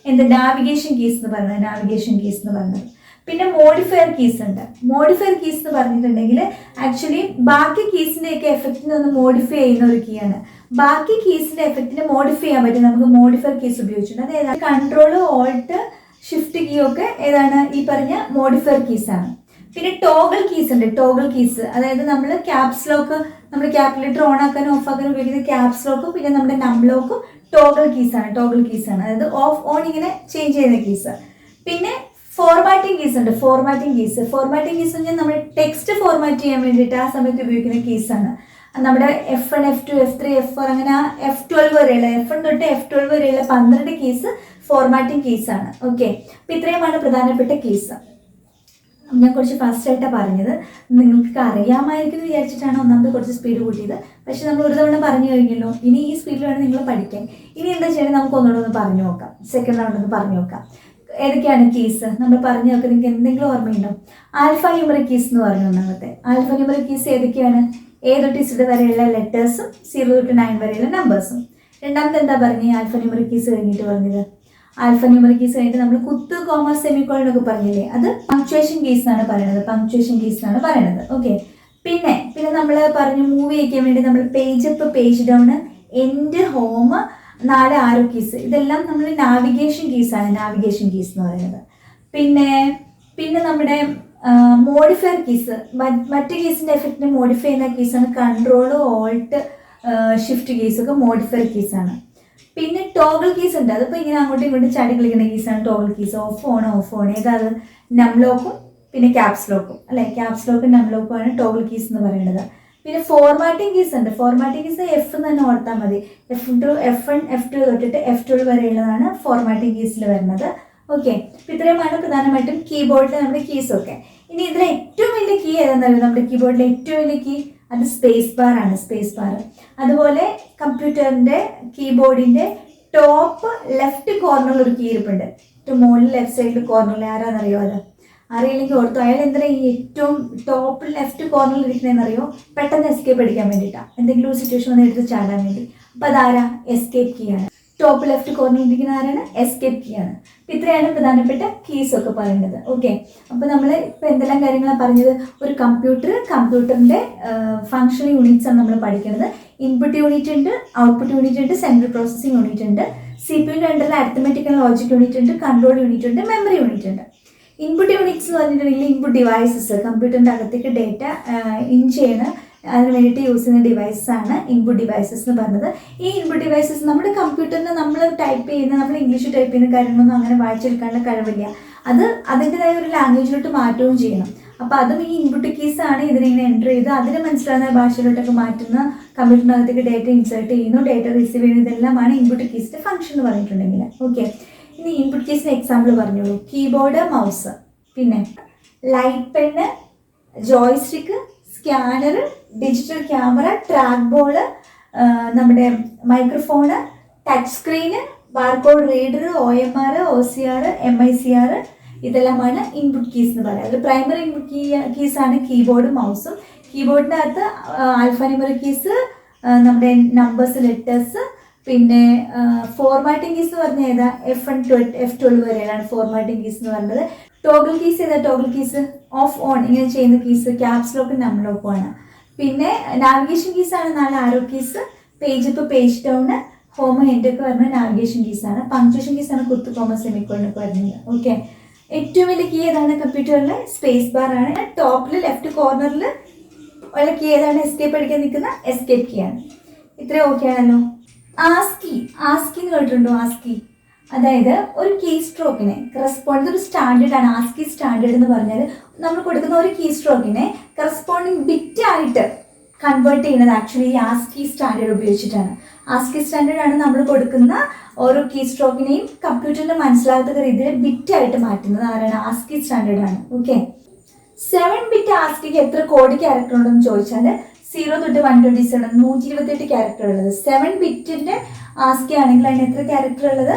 നാവിഗേഷൻ കീസ് എന്ന് പറയുന്നത്. പിന്നെ മോഡിഫയർ കീസ് ഉണ്ട്. മോഡിഫയർ കീസ് എന്ന് പറഞ്ഞിട്ടുണ്ടെങ്കിൽ ആക്ച്വലി ബാക്കി കീസിൻ്റെയൊക്കെ എഫക്റ്റിനെ ഒന്ന് മോഡിഫൈ ചെയ്യുന്ന ഒരു കീ ആണ്. ബാക്കി കീസിൻ്റെ എഫക്റ്റിനെ മോഡിഫൈ ചെയ്യാൻ പറ്റും നമുക്ക് മോഡിഫയർ കീസ് ഉപയോഗിച്ചിട്ടുണ്ട്. അത് ഏതാണ്? കൺട്രോൾ, ഓൾട്ട്, ഷിഫ്റ്റ് കീ ഒക്കെ ഏതാണ്? ഈ പറഞ്ഞ മോഡിഫയർ കീസാണ്. പിന്നെ ടോഗിൾ കീസ് ഉണ്ട്. അതായത് നമ്മൾ ക്യാപ്സ് ലോക്ക്, നമ്മുടെ കാൽക്കുലേറ്റർ ഓൺ ആക്കാനും ഓഫ് ആക്കാനും ഉപയോഗിക്കുന്ന ക്യാപ്സ് ലോക്കും പിന്നെ നമ്മുടെ നം ലോക്കും ടോഗിൾ കീസാണ്. അതായത് ഓഫ് ഓൺ ഇങ്ങനെ ചേഞ്ച് ചെയ്യുന്ന കീസ്. പിന്നെ ഫോർമാറ്റിംഗ് കീസ് ഉണ്ട്. ഫോർമാറ്റിംഗ് കീസ് പറഞ്ഞാൽ നമ്മൾ ടെക്സ്റ്റ് ഫോർമാറ്റ് ചെയ്യാൻ വേണ്ടിയിട്ട് ആ സമയത്ത് ഉപയോഗിക്കുന്ന കീസാണ്. നമ്മുടെ F1, F2, F3, F4 അങ്ങനെ F12 വരെയുള്ള F1 തൊട്ട് F12 വരെയുള്ള 12 കീസ് ഫോർമാറ്റിംഗ് കീസാണ്. ഓക്കെ, അപ്പം ഇത്രയുമാണ് പ്രധാനപ്പെട്ട കീസ്. ഞാൻ കുറച്ച് ഫാസ്റ്റായിട്ടാണ് പറഞ്ഞത്. നിങ്ങൾക്ക് അറിയാമായിരിക്കും എന്ന് വിചാരിച്ചിട്ടാണ് ഒന്നാമത് കുറച്ച് സ്പീഡ് കൂട്ടിയത്. പക്ഷെ നമ്മൾ ഒരു തവണ പറഞ്ഞു കഴിഞ്ഞല്ലോ. ഇനി ഈ സ്പീഡിൽ വേണം നിങ്ങൾ പഠിക്കാൻ. ഇനി എന്താ ചെയ്യണമെങ്കിൽ നമുക്ക് ഒന്നുകൂടെ ഒന്ന് പറഞ്ഞു നോക്കാം. സെക്കൻഡ് റൗണ്ട് ഒന്ന് പറഞ്ഞു നോക്കാം. ഏതൊക്കെയാണ് കീസ് നമ്മൾ പറഞ്ഞു നോക്കാം. നിങ്ങൾക്ക് എന്തെങ്കിലും ഓർമ്മയുണ്ടോ? ആൽഫ ന്യൂമറിക് കീസ് എന്ന് പറഞ്ഞു. ഒന്നാമത്തെ ആൽഫ ന്യൂമറിക് കീസ് ഏതൊക്കെയാണ്? A തൊട്ട് Z വരെയുള്ള ലെറ്റേഴ്സും 0 തൊട്ട് 9 വരെയുള്ള നമ്പേഴ്സും. രണ്ടാമത്തെ എന്താ പറഞ്ഞത്? ആൽഫ ന്യൂമറിക് കീസ് കഴിഞ്ഞിട്ട് പറഞ്ഞത്. ആൽഫ ന്യൂമറിക് കീസ് കഴിഞ്ഞിട്ട് നമ്മൾ കുത്ത്, കോമ, സെമിക്കോളൻ ഒക്കെ പറഞ്ഞില്ലേ, അത് പങ്ക്ച്വേഷൻ കീസ് എന്നാണ് പറയുന്നത്. ഓക്കെ, പിന്നെ നമ്മൾ പറഞ്ഞു മൂവ് ചെയ്യിക്കാൻ വേണ്ടി നമ്മൾ page up, page down, end, home, 4 arrow keys, ഇതെല്ലാം നമ്മൾ നാവിഗേഷൻ കീസാണ്. നാവിഗേഷൻ കീസ് എന്ന് പറയുന്നത്. പിന്നെ നമ്മുടെ മോഡിഫയർ കീസ്, മറ്റ് കീസിൻ്റെ എഫക്റ്റിനെ മോഡിഫൈ ചെയ്യുന്ന കീസാണ് കൺട്രോൾ, ഓൾട്ട്, ഷിഫ്റ്റ് കീസൊക്കെ മോഡിഫയർ കീസാണ്. പിന്നെ ടോഗിൾ കീസ് ഉണ്ട്. അതിപ്പോൾ ഇങ്ങനെ അങ്ങോട്ടും ഇങ്ങോട്ടും ചാടി കളിക്കുന്ന കീസാണ് ടോഗിൾ കീസ്. ഓഫ് ഓൺ ഏതാണ്? നംലോക്കും പിന്നെ ക്യാപ്സ് ലോക്കും അല്ലേ? ക്യാപ്സ് ലോക്കും നംലോക്കും ആണ് ടോഗിൾ കീസ് എന്ന് പറയുന്നത്. പിന്നെ ഫോർമാറ്റിംഗ് കീസ് ഉണ്ട്. ഫോർമാറ്റിംഗ് കീസ് F എന്ന് തന്നെ ഓർത്താൽ മതി. F1, F2 തൊട്ടിട്ട് F12 വരെയുള്ളതാണ് ഫോർമാറ്റിംഗ് കീസിൽ വരുന്നത്. ഓക്കെ, ഇത്രയുമാണ് പ്രധാനമായിട്ടും കീബോർഡിൽ നമ്മുടെ കീസൊക്കെ. ഇനി ഇതിൽ ഏറ്റവും വലിയ കീ ഏതാണെന്നറിയോ? നമ്മുടെ കീബോർഡിലെ ഏറ്റവും വലിയ കീ അത് സ്പേസ് ബാർ ആണ്, സ്പേസ് ബാർ. അതുപോലെ കമ്പ്യൂട്ടറിൻ്റെ കീബോർഡിൻ്റെ ടോപ്പ് ലെഫ്റ്റ് കോർണറിൽ ഒരു കീ ഇരിപ്പുണ്ട്, ഏറ്റവും മുകളിൽ ലെഫ്റ്റ് സൈഡിൽ കോർണറിൽ. ആരാന്നറിയോ? അത് അറിയില്ലെങ്കിൽ ഓർത്തു. അയാൾ എന്തിനാ ഈ ഏറ്റവും ടോപ്പ് ലെഫ്റ്റ് കോർണറിൽ ഇരിക്കുന്നതെന്നറിയോ? പെട്ടെന്ന് എസ്കേപ്പ് അടിക്കാൻ വേണ്ടിയിട്ടാണ്, എന്തെങ്കിലും ഒരു സിറ്റുവേഷൻ വന്ന് എടുത്ത് ചാടാൻ വേണ്ടി. അപ്പോൾ അതാരാ? എസ്കേപ്പ് കീ ആണ്. ടോപ്പ് ലെഫ്റ്റ് കോർണറിൽ ഇരിക്കുന്ന ആരാണ്? എസ്കേപ്പ് കീ ആണ്. ഇത്രയാണ് പ്രധാനപ്പെട്ട കീസ് ഒക്കെ പറയുന്നത്. ഓക്കെ, അപ്പോൾ നമ്മൾ ഇപ്പോൾ എന്തെല്ലാം കാര്യങ്ങളാണ് പറഞ്ഞത്? ഒരു കമ്പ്യൂട്ടറിൻ്റെ ഫങ്ഷണൽ യൂണിറ്റ്സ് ആണ് നമ്മൾ പഠിക്കുന്നത്. ഇൻപുട്ട് യൂണിറ്റ് ഉണ്ട്, ഔട്ട്പുട്ട് യൂണിറ്റ് ഉണ്ട്, സെൻട്രൽ പ്രോസസ്സിംഗ് യൂണിറ്റ് ഉണ്ട്, CPU-ൻ്റെ അണ്ടറിൽ അരിത്തമെറ്റിക് ആൻഡ് ലോജിക് യൂണിറ്റ് ഉണ്ട്, കൺട്രോൾ യൂണിറ്റ് ഉണ്ട്, മെമ്മറി യൂണിറ്റ് ഉണ്ട്. ഇൻപുട്ട് യൂണിറ്റ്സ് എന്ന് പറഞ്ഞിട്ടുണ്ടെങ്കിൽ ഇൻപുട്ട് ഡിവൈസസ്, കമ്പ്യൂട്ടറിൻ്റെ അകത്തേക്ക് ഡേറ്റ ഇൻ ചെയ്യണ അതിന് വേണ്ടിയിട്ട് യൂസ് ചെയ്യുന്ന ഡിവൈസസ് ആണ് ഇൻപുട്ട് ഡിവൈസസ് എന്ന് പറഞ്ഞത്. ഈ ഇൻപുട്ട് ഡിവൈസസ് നമ്മുടെ കമ്പ്യൂട്ടറിന് നമ്മൾ ടൈപ്പ് ചെയ്യുന്ന, നമ്മൾ ഇംഗ്ലീഷ് ടൈപ്പ് ചെയ്യുന്ന കാര്യങ്ങളൊന്നും അങ്ങനെ വായിച്ചെടുക്കാനുള്ള കഴിവില്ല. അത് അതിൻ്റെതായ ഒരു ലാംഗ്വേജിലോട്ട് മാറ്റവും ചെയ്യണം. അപ്പോൾ അതും ഈ ഇൻപുട്ട് കീസ് ആണ് ഇതിനിങ്ങനെ എൻ്റർ ചെയ്ത് അതിന് മനസ്സിലാകുന്ന ഭാഷയിലോട്ടൊക്കെ മാറ്റുന്ന, കമ്പ്യൂട്ടറിനകത്തേക്ക് ഡേറ്റ ഇൻസേർട്ട് ചെയ്യുന്നു, ഡേറ്റ റിസീവ് ചെയ്യുന്നു. ഇതെല്ലാമാണ് ഇൻപുട്ട് കീസിൻ്റെ ഫംഗ്ഷൻ എന്ന് പറഞ്ഞിട്ടുണ്ടെങ്കിൽ. ഓക്കെ, ഇനി ഇൻപുട്ട് കീസിന് എക്സാമ്പിൾ പറഞ്ഞോളൂ. കീബോർഡ്, മൗസ്, പിന്നെ light pen, joystick, scanner, digital camera, track board, നമ്മുടെ microphone, touch screen, barcode reader, OMR, OCR, MICR, ഇതെല്ലാമാണ് ഇൻപുട്ട് കീസ് എന്ന് പറയുന്നത്. അതിൽ പ്രൈമറി ഇൻപുട്ട് കീസാണ് കീബോർഡും മൗസും. കീബോർഡിൻ്റെ അകത്ത് ആൽഫാന്യൂമറിക് കീസ്, നമ്മുടെ നമ്പേഴ്സ്, ലെറ്റേഴ്സ്, പിന്നെ ഫോർമാറ്റിംഗ് കീസ് എന്ന് പറഞ്ഞാൽ ഏതാ? F12 വരെയാണ് ഫോർമാറ്റിംഗ് കീസ് എന്ന് പറയുന്നത്. ടോഗിൾ കീസ് ഏതാ? ടോഗിൾ കീസ് ഓഫ് ഓൺ ഇങ്ങനെ ചെയ്യുന്ന കീസ്, ക്യാപ്സ് ലോക്ക്, നമ്പർ ലോക്കും ആണ്. പിന്നെ നാവിഗേഷൻ കീസാണ് 4 arrow keys, page up, page down, home, end ഒക്കെ വരുന്നത് നാവിഗേഷൻ കീസാണ്. പങ്ക്ച്വേഷൻ കീസാണ് കുത്ത്, കോമ, സെമിക്കോളനൊക്കെ വരുന്നത്. ഓക്കെ, ഏറ്റവും വലിയ കീ ഏതാണ് കമ്പ്യൂട്ടറിൽ? സ്പേസ് ബാർ ആണ്. ടോപ്പിൽ ലെഫ്റ്റ് കോർണറിൽ ഉള്ള കീ ഏതാണ്? എസ്കേപ്പ് അടിക്കാൻ നിൽക്കുന്ന എസ്കേപ്പ് കീ ആണ്. ഇത്രയും ഓക്കെ ആണല്ലോ. ആസ്കി എന്ന് കേട്ടിട്ടുണ്ടോ? ആസ്കി അതായത് ഒരു കീ സ്ട്രോക്കിനെ കറസ്പോണ്ട്, ഒരു സ്റ്റാൻഡേർഡ് ആണ് ആസ്കി സ്റ്റാൻഡേർഡ് എന്ന് പറഞ്ഞാൽ. നമ്മൾ കൊടുക്കുന്ന ഒരു കീ സ്ട്രോക്കിനെ കറസ്പോണ്ടിങ് ബിറ്റ് ആയിട്ട് കൺവേർട്ട് ചെയ്യുന്നത് ആക്ച്വലി ഈ ആസ്കി സ്റ്റാൻഡേർഡ് ഉപയോഗിച്ചിട്ടാണ്. ആസ്കി സ്റ്റാൻഡേർഡ് ആണ് നമ്മൾ കൊടുക്കുന്ന ഓരോ കീ സ്ട്രോക്കിനെയും കമ്പ്യൂട്ടറിന് മനസ്സിലാകാത്ത രീതിയിൽ ബിറ്റ് ആയിട്ട് മാറ്റുന്നത്. ആരാണ്? ആസ്കി സ്റ്റാൻഡേർഡ് ആണ്. ഓക്കെ, 7 ബിറ്റ് ആസ്കിക്ക് എത്ര കോഡ് ക്യാരക്ടർ ഉണ്ടെന്ന് ചോദിച്ചാൽ 0 തൊട്ട് 127 128 ക്യാരക്ടർ ഉള്ളത്. 7 ബിറ്റിന്റെ ആസ്കി ആണെങ്കിൽ അതിന് എത്ര ക്യാരക്ടർ ഉള്ളത്?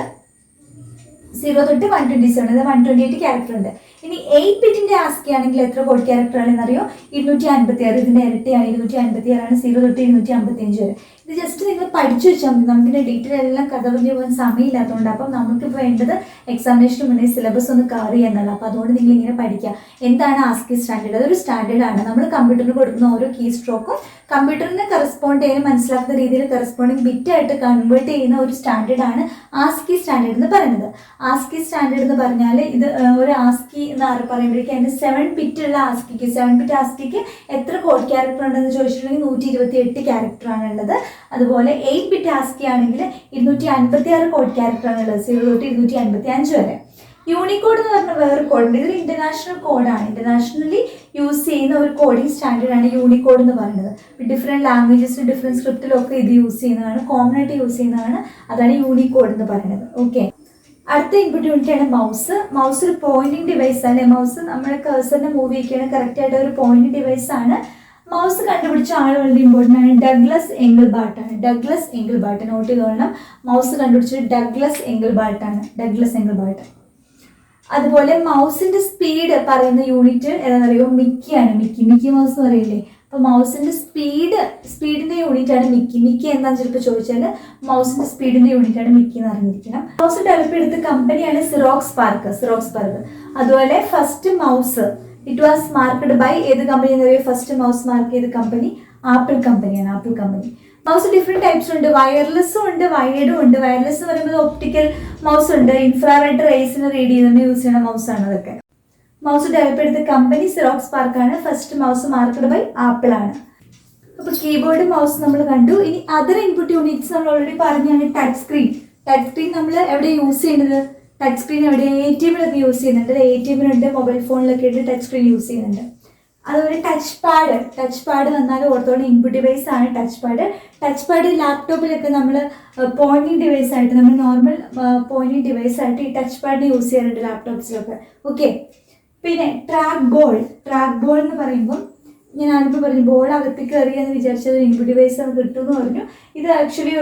0 തൊട്ട് 127, അത് 128 ക്യാരക്ടർ ഉണ്ട്. ഇനി 8 ബിറ്റിന്റെ ആസ്കി ആണെങ്കിൽ എത്ര കോഡ് ക്യാരക്ടർ ആണെന്ന് അറിയോ? 256. ഇതിന്റെ ഇരട്ടിയാണ് 256, 0 തൊട്ട് 255 വരെ. ഇത് ജസ്റ്റ് നിങ്ങൾ പഠിച്ചു വെച്ചാൽ മതി. നമുക്കിന്റെ ഡീറ്റെയിൽ എല്ലാം കഥ പറഞ്ഞു പോകാൻ സമയമില്ലാത്തതുകൊണ്ട്. അപ്പം നമുക്ക് വേണ്ടത് എക്സാമിനേഷന് മുന്നേ സിലബസ് ഒന്ന് കവർ ചെയ്യാന്നുള്ളത്. അപ്പോൾ അതുകൊണ്ട് നിങ്ങൾ ഇങ്ങനെ പഠിക്കുക. എന്താണ് ആസ്കി സ്റ്റാൻഡേർഡ്? അതൊരു സ്റ്റാൻഡേർഡ് ആണ്. നമ്മൾ കമ്പ്യൂട്ടറിന് കൊടുക്കുന്ന ഓരോ കീ സ്ട്രോക്കും കമ്പ്യൂട്ടറിന് കറസ്പോണ്ട് ചെയ്യുന്ന മനസ്സിലാക്കുന്ന രീതിയിൽ കറസ്പോണ്ടിങ് ബിറ്റായിട്ട് കൺവേർട്ട് ചെയ്യുന്ന ഒരു സ്റ്റാൻഡേർഡ് ആണ് ആസ്കി സ്റ്റാൻഡേർഡ് എന്ന് പറയുന്നത്. ആസ്കി സ്റ്റാൻഡേർഡ് എന്ന് പറഞ്ഞാൽ ഇത് ഒരു ആസ്കി എന്ന് പറയുമ്പോഴേക്കും അതിന് 7 ബിറ്റുള്ള ആസ്കിക്ക്, 7 ബിറ്റ് ആസ്കിക്ക് എത്ര കോഡ് ക്യാരക്ടർ ഉണ്ടെന്ന് ചോദിച്ചിട്ടുണ്ടെങ്കിൽ 128 ക്യാരക്ടർ ആണുള്ളത്. അതുപോലെ 8 ബിറ്റ് ആസ്കി ആണെങ്കിൽ 256 കോഡ് ക്യാരക്ടർ ആണുള്ളത്, 0 തൊട്ട് 255 വരെ. യൂണിക്കോഡ് എന്ന് പറഞ്ഞ വേറെ കോഡുണ്ട്. ഇതൊരു ഇന്റർനാഷണൽ കോഡാണ്. ഇന്റർനാഷണലി യൂസ് ചെയ്യുന്ന ഒരു കോഡിംഗ് സ്റ്റാൻഡേർഡാണ് യൂണിക്കോഡ് എന്ന് പറയുന്നത്. ഡിഫറെൻറ്റ് ലാംഗ്വേജസിൽ, ഡിഫറെൻറ്റ് സ്ക്രിപ്റ്റിലൊക്കെ ഇത് യൂസ് ചെയ്യുന്നതാണ്, കോമൺ ആയിട്ട് യൂസ് ചെയ്യുന്നതാണ്. അതാണ് യൂണിക്കോഡ് എന്ന് പറയുന്നത്. ഓക്കെ, അടുത്ത ഇൻപുട്ട് യൂണിറ്റ് ആണ് മൗസ്. മൗസ് ഒരു പോയിന്റിംഗ് ഡിവൈസ് ആണ്. മൗസ് നമ്മുടെ കഴ്സറിനെ മൂവ് ചെയ്യിക്കുകയാണ് കറക്റ്റ് ആയിട്ട് ഒരു പോയിന്റിംഗ് ഡിവൈസ് ആണ്. മൗസ് കണ്ടുപിടിച്ച ആൾ വളരെ ഇമ്പോർട്ടൻ്റ് ആണ്. ഡഗ്ലസ് എംഗിൾബാർട്ട് ആണ്. ഡഗ്ലസ് എംഗിൾബാർട്ട് നോട്ട് ചെയ്തോളണം. മൗസ് കണ്ടുപിടിച്ചത് ഡഗ്ലസ് എംഗിൾബാർട്ട് ആണ്. Douglas Engelbart. അതുപോലെ മൗസിന്റെ സ്പീഡ് പറയുന്ന യൂണിറ്റ് ഏതാണെന്നറിയോ? മിക്കിയാണ്. മിക്കി മൗസ് എന്ന് പറയില്ലേ? അപ്പോൾ മൗസിന്റെ സ്പീഡിന്റെ യൂണിറ്റ് ആണ് മിക്കി. മിക്കി എന്താണെന്ന് ചിലപ്പോൾ ചോദിച്ചാൽ മൗസിന്റെ സ്പീഡിന്റെ യൂണിറ്റ് ആണ് മിക്കി എന്ന് അറിഞ്ഞിരിക്കണം. മൗസ് ഡെവലപ്പ് ചെയ്ത കമ്പനിയാണ് സിറോക്സ് പാർക്ക്. അതുപോലെ first mouse it was marked by ഏത് കമ്പനി എന്നറിയോ? ഫസ്റ്റ് മൗസ് മാർക്ക് ചെയ്ത കമ്പനി ആപ്പിൾ കമ്പനിയാണ്. ആപ്പിൾ കമ്പനി. മൗസ് ഡിഫറെൻറ്റ് ടൈപ്സ് ഉണ്ട്. വയർലെസ്സും ഉണ്ട്, വയേർഡും ഉണ്ട്. വയർലെസ് എന്ന് പറയുമ്പോൾ ഒപ്റ്റിക്കൽ മൗസ് ഉണ്ട്, ഇൻഫ്രാറെഡ് റേസിന് റീഡ് ചെയ്തുകൊണ്ട് യൂസ് ചെയ്യുന്ന മൗസാണ് അതൊക്കെ. മൗസ് ഡെവലപ്പ് ചെയ്ത കമ്പനി സിറോക്സ് പാർക്കാണ്. First mouse marked by Apple ആണ്. അപ്പോൾ കീബോർഡ്, മൗസ് നമ്മൾ കണ്ടു. ഇനി അതർ ഇൻപുട്ട് യൂണിറ്റ്സ് നമ്മൾ ഓൾറെഡി പറഞ്ഞാണ്. ടച്ച് സ്ക്രീൻ നമ്മൾ എവിടെ യൂസ് ചെയ്യുന്നത്? ടച്ച് സ്ക്രീൻ എവിടെ? ATM-ലൊക്കെ യൂസ് ചെയ്യുന്നുണ്ട്. ATM-ലുണ്ട്, മൊബൈൽ ഫോണിലൊക്കെ ആയിട്ട് ടച്ച് സ്ക്രീൻ യൂസ് ചെയ്യുന്നുണ്ട്. അതുപോലെ ടച്ച് പാഡ് വന്നാൽ ഓർത്തോളം ഇൻപുട്ട് ഡിവൈസ് ആണ് ടച്ച് പാഡ് ലാപ്ടോപ്പിലൊക്കെ നമ്മൾ പോയിന്റിങ് ഡിവൈസ് ആയിട്ട്, നമ്മൾ നോർമൽ പോയിന്റിങ് ഡിവൈസ് ആയിട്ട് ഈ ടച്ച് പാഡിന് യൂസ് ചെയ്യാറുണ്ട് ലാപ്ടോപ്സിലൊക്കെ. ഓക്കെ, പിന്നെ ട്രാക്ക് ബോൾ എന്ന് പറയുമ്പം ഞാൻ ആദ്യം പറഞ്ഞു ബോൾ അകത്തേക്ക് കയറിയെന്ന് വിചാരിച്ചത് ഇൻപുട്ട് ഡിവൈസ് നമുക്ക് കിട്ടുമെന്ന് പറഞ്ഞു. ഇത് ആക്ച്വലി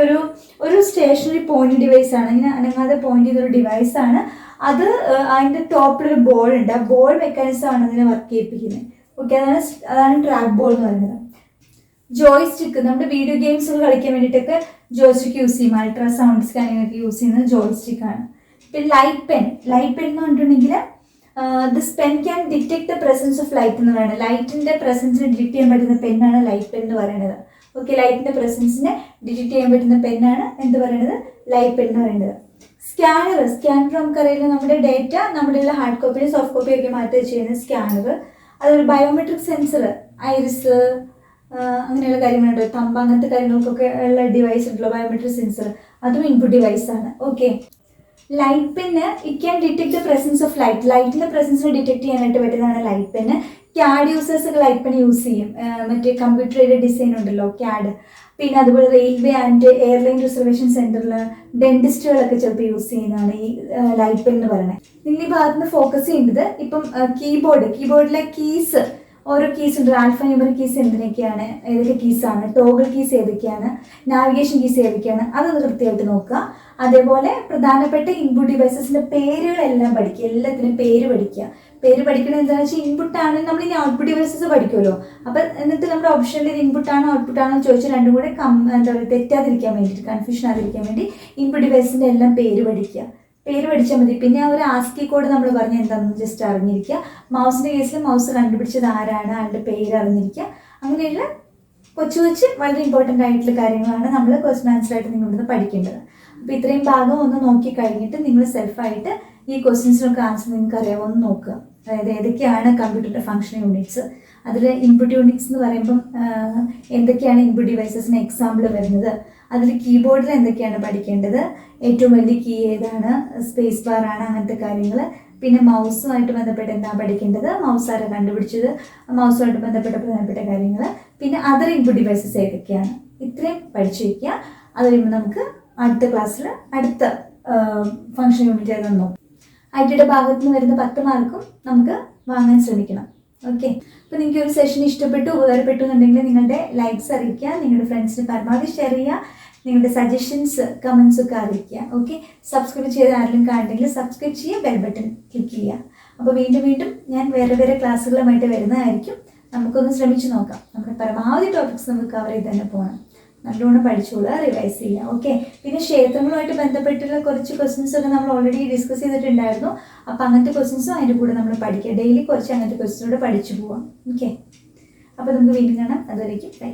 ഒരു സ്റ്റേഷനറി പോയിന്റ് ഡിവൈസ് ആണ്, ഇങ്ങനെ അനങ്ങാതെ പോയിന്റ് ചെയ്തൊരു ഡിവൈസ് ആണ്. അത് അതിൻ്റെ ടോപ്പിലൊരു ബോൾ ഉണ്ട്, ആ ബോൾ മെക്കാനിസം ആണ് അതിനെ വർക്ക് ചെയ്യിപ്പിക്കുന്നത്. ഓക്കെ, അതാണ് ട്രാക്ക് ബോൾ എന്ന് പറയുന്നത്. ജോയ്സ്റ്റിക്ക്, നമ്മുടെ വീഡിയോ ഗെയിംസ് കളിക്കാൻ വേണ്ടിയിട്ടൊക്കെ ജോയ്സ്റ്റിക്ക് യൂസ് ചെയ്യും, അൾട്രാ സൗണ്ട് സ്കാനിങ്ങൊക്കെ യൂസ് ചെയ്യുന്നത് ജോയ്സ്റ്റിക്കാണ്. പിന്നെ ലൈറ്റ് പെൻ എന്ന് പറഞ്ഞിട്ടുണ്ടെങ്കിൽ this pen can detect the presence of light എന്ന് പറയുന്നത്. ലൈറ്റിൻ്റെ പ്രസൻസിനെ ഡിറ്റക്ട് ചെയ്യാൻ പറ്റുന്ന പെന്നാണ് ലൈറ്റ് പെൻ എന്ന് പറയുന്നത്. ഓക്കെ, ലൈറ്റിൻ്റെ പ്രസൻസിനെ ഡിറ്റക്ട് ചെയ്യാൻ പറ്റുന്ന പെന്നാണ് എന്ത് പറയുന്നത്, ലൈറ്റ് പെൻ എന്ന് പറയുന്നത്. സ്കാനർ നമുക്കറിയില്ല, നമ്മുടെ ഡേറ്റ നമ്മുടെ ഹാർഡ് കോപ്പി സോഫ്റ്റ് കോപ്പി ഒക്കെ മാറ്റി ചെയ്യുന്നത് സ്കാനർ. അതൊരു ബയോമെട്രിക് സെൻസർ, ഐറിസ് അങ്ങനെയുള്ള കാര്യങ്ങളുണ്ട്, തമ്പ് അങ്ങനത്തെ കാര്യങ്ങൾക്കൊക്കെ ഉള്ള ഡിവൈസ് ഉണ്ടല്ലോ ബയോമെട്രിക് സെൻസർ, അതും ഇൻപുട്ട് ഡിവൈസ് ആണ്. ഓക്കെ, ലൈറ്റ് പെന്ന് it can detect the presence of ലൈറ്റിൻ്റെ പ്രസൻസിനെ ഡിറ്റക്ട് ചെയ്യാനായിട്ട് പറ്റുന്നതാണ് ലൈറ്റ് പെന്ന്. CAD യൂസേഴ്സ് ഒക്കെ ലൈറ്റ് പെൻ യൂസ് ചെയ്യും, മറ്റേ കമ്പ്യൂട്ടർ എയ്ഡഡ് ഡിസൈൻ ഉണ്ടല്ലോ CAD. പിന്നെ അതുപോലെ റെയിൽവേ ആൻഡ് എയർലൈൻ റിസർവേഷൻ സെൻറ്ററിൽ ഡെന്റിസ്റ്റുകളൊക്കെ ചിലപ്പോൾ യൂസ് ചെയ്യുന്നതാണ് ഈ ലൈറ്റ് പെൻ എന്ന് പറയുന്നത്. നിങ്ങൾ ഈ ഭാഗത്ത് നിന്ന് ഫോക്കസ് ചെയ്യേണ്ടത് ഇപ്പം കീബോർഡിലെ കീസ്, ഓരോ കീസ് ഉണ്ട്, ആൽഫ ന്യൂമറിക് കീസ് എന്തിനൊക്കെയാണ്, ഏതൊക്കെ കീസാണ്, ടോഗിൾ കീസ് ഏതൊക്കെയാണ്, നാവിഗേഷൻ കീസ് ഏതൊക്കെയാണ്, അതൊന്ന് കൃത്യമായിട്ട് നോക്കുക. അതേപോലെ പ്രധാനപ്പെട്ട ഇൻപുട്ട് ഡിവൈസസിൻ്റെ പേരുകളെല്ലാം പഠിക്കുക, എല്ലാത്തിനും പേര് പഠിക്കുക. പേര് പഠിക്കുന്നത് എന്താണെന്ന് വെച്ചാൽ ഇൻപുട്ടാണ്, നമ്മൾ ഇനി ഔട്ട്പുട്ട് ഡിവൈസസ് പഠിക്കുമല്ലോ. അപ്പം എന്നിട്ട് നമ്മുടെ ഓപ്ഷനിൽ ഇത് ഇൻപുട്ടാണോ ഔട്ട്പുട്ടാണോ എന്ന് ചോദിച്ചാൽ രണ്ടും കൂടെ എന്താ പറയുക തെറ്റാതിരിക്കാൻ വേണ്ടിയിട്ട്, കൺഫ്യൂഷൻ ആതിരിക്കാൻ വേണ്ടി ഇൻപുട്ട് ഡിവൈസിൻ്റെ എല്ലാം പേര് പഠിക്കുക. പേര് പഠിച്ചാൽ മതി. പിന്നെ ആ ഒരു ആസ്കി കോഡ് നമ്മൾ പറഞ്ഞ എന്താണെന്ന് ജസ്റ്റ് അറിഞ്ഞിരിക്കുക. മൗസിൻ്റെ കേസിൽ മൗസ് കണ്ടുപിടിച്ചത് ആരാണ്, ആളുടെ പേര് അറിഞ്ഞിരിക്കുക. അങ്ങനെയുള്ള കൊച്ചു വളരെ ഇമ്പോർട്ടൻ്റ് ആയിട്ടുള്ള കാര്യങ്ങളാണ് നമ്മൾ ക്വസ്റ്റ്യൻ ആൻസർ ആയിട്ട് നിങ്ങൾ ഇവിടുന്ന് പഠിക്കേണ്ടത്. അപ്പോൾ ഇത്രയും ഭാഗം ഒന്ന് നോക്കി കഴിഞ്ഞിട്ട് നിങ്ങൾ സെൽഫായിട്ട് ഈ ക്വസ്റ്റ്യൻസിനൊക്കെ ആൻസർ നിങ്ങൾക്ക് അറിയാമോ എന്ന് നോക്കുക. അതായത് ഏതൊക്കെയാണ് കമ്പ്യൂട്ടറിൻ്റെ ഫംഗ്ഷൻ യൂണിറ്റ്സ്, അതിൽ ഇൻപുട്ട് യൂണിറ്റ്സ് എന്ന് പറയുമ്പം എന്തൊക്കെയാണ് ഇൻപുട്ട് ഡിവൈസസിന് എക്സാമ്പിൾ വരുന്നത്, അതിൽ കീബോർഡിൽ എന്തൊക്കെയാണ് പഠിക്കേണ്ടത്, ഏറ്റവും വലിയ കീ ഏതാണ്, സ്പേസ് ബാർ ആണ്, അങ്ങനത്തെ കാര്യങ്ങൾ. പിന്നെ മൗസുമായിട്ട് ബന്ധപ്പെട്ട് എന്താണ് പഠിക്കേണ്ടത്, മൗസ് ആരാ കണ്ടുപിടിച്ചത്, മൗസുമായിട്ട് ബന്ധപ്പെട്ട പ്രധാനപ്പെട്ട കാര്യങ്ങൾ, പിന്നെ അതർ ഇൻപുട്ട് ഡിവൈസസ് ഏതൊക്കെയാണ്, ഇത്രയും പഠിച്ചു വയ്ക്കുക. അത് കഴിയുമ്പോൾ നമുക്ക് അടുത്ത ക്ലാസ്സിൽ അടുത്ത ഫംഗ്ഷൻ യൂണിറ്റ് ഏതെന്ന് നോക്കാം. ഐ.ടിയുടെ ഭാഗത്ത് നിന്ന് വരുന്ന 10 മാർക്കും നമുക്ക് വാങ്ങാൻ ശ്രമിക്കണം. ഓക്കെ, അപ്പോൾ നിങ്ങൾക്ക് ഒരു സെഷൻ ഇഷ്ടപ്പെട്ടു, ഉപകാരപ്പെട്ടു എന്നുണ്ടെങ്കിൽ നിങ്ങളുടെ ലൈക്സ് അറിയിക്കുക, നിങ്ങളുടെ ഫ്രണ്ട്സിന് പരമാവധി ഷെയർ ചെയ്യുക, നിങ്ങളുടെ സജഷൻസ് കമൻസ് ഒക്കെ അറിയിക്കുക. ഓക്കെ, സബ്സ്ക്രൈബ് ചെയ്ത് ആരെങ്കിലും കാണുന്നെങ്കിൽ സബ്സ്ക്രൈബ് ചെയ്യുക, ബെൽ ബട്ടൺ ക്ലിക്ക് ചെയ്യുക. അപ്പോൾ വീണ്ടും ഞാൻ വേറെ ക്ലാസ്സുകളുമായിട്ട് വരുന്നതായിരിക്കും. നമുക്കൊന്ന് ശ്രമിച്ചു നോക്കാം, നമ്മുടെ പരമാവധി ടോപ്പിക്സ് നമുക്ക് കവർ ചെയ്ത് തന്നെ പോകണം. നല്ലോണം പഠിച്ചോളുക, റിവൈസ് ചെയ്യുക. ഓക്കെ, പിന്നെ ക്ഷേത്രങ്ങളുമായിട്ട് ബന്ധപ്പെട്ടുള്ള കുറച്ച് ക്വസ്റ്റ്യൻസ് ഒക്കെ നമ്മൾ ഓൾറെഡി ഡിസ്കസ് ചെയ്തിട്ടുണ്ടായിരുന്നു. അപ്പോൾ അങ്ങനത്തെ ക്വസ്റ്റ്യൻസും അതിൻ്റെ കൂടെ നമ്മൾ പഠിക്കുക, ഡെയിലി കുറച്ച് അങ്ങനത്തെ ക്വസ്റ്റ്യൻസ് കൂടെ പഠിച്ചു പോവാം. ഓക്കെ, അപ്പോൾ നമുക്ക് വീണ്ടും കാണാം. അതുവരേക്കും ബൈ.